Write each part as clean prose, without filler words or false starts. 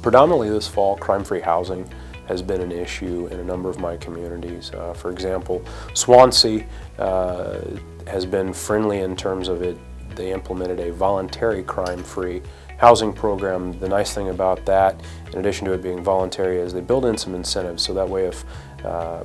Predominantly this fall, crime-free housing has been an issue in a number of my communities. For example, Swansea has been friendly in terms of it. They implemented a voluntary crime-free housing program. The nice thing about that, in addition to it being voluntary, is they build in some incentives. So that way if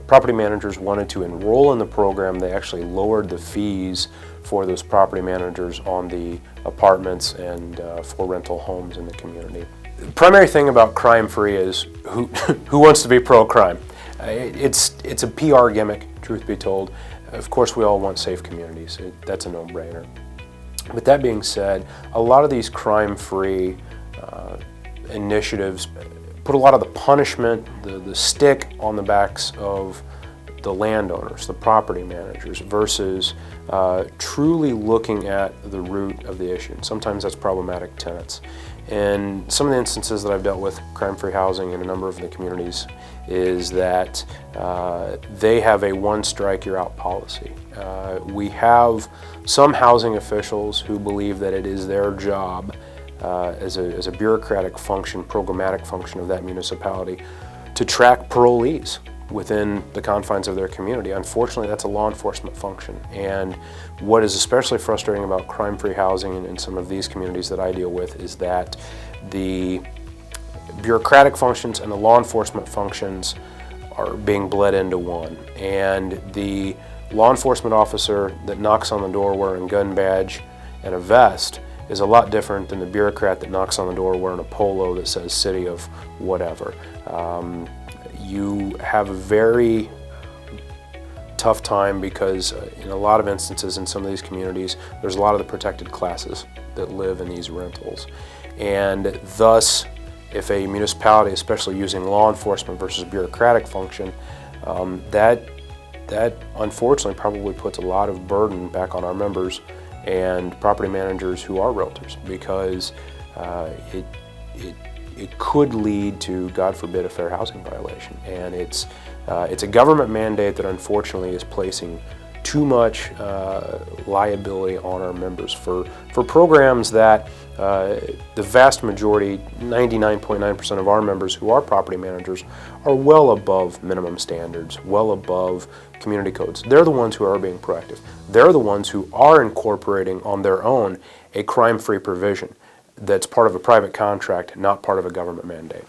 property managers wanted to enroll in the program, they actually lowered the fees for those property managers on the apartments and for rental homes in the community. The primary thing about crime-free is who wants to be pro-crime. It's a PR gimmick, truth be told. Of course, we all want safe communities. That's a no-brainer. But that being said, a lot of these crime-free initiatives put a lot of the punishment, the stick on the backs of the landowners, the property managers, versus truly looking at the root of the issue. And sometimes that's problematic tenants. And some of the instances that I've dealt with crime-free housing in a number of the communities is that they have a one-strike-you're-out policy. We have some housing officials who believe that it is their job as a bureaucratic function, programmatic function of that municipality, to track parolees within the confines of their community. Unfortunately, that's a law enforcement function. And what is especially frustrating about crime-free housing in some of these communities that I deal with is that the bureaucratic functions and the law enforcement functions are being bled into one. And the law enforcement officer that knocks on the door wearing a gun badge and a vest is a lot different than the bureaucrat that knocks on the door wearing a polo that says city of whatever. You have a very tough time because in a lot of instances in some of these communities, there's a lot of the protected classes that live in these rentals. And thus, if a municipality, especially using law enforcement versus bureaucratic function, that unfortunately probably puts a lot of burden back on our members and property managers who are realtors, because it could lead to, God forbid, a fair housing violation. And it's a government mandate that unfortunately is placing too much liability on our members for programs that the vast majority, 99.9% of our members who are property managers, are well above minimum standards, well above community codes. They're the ones who are being proactive. They're the ones who are incorporating on their own a crime-free provision that's part of a private contract, not part of a government mandate.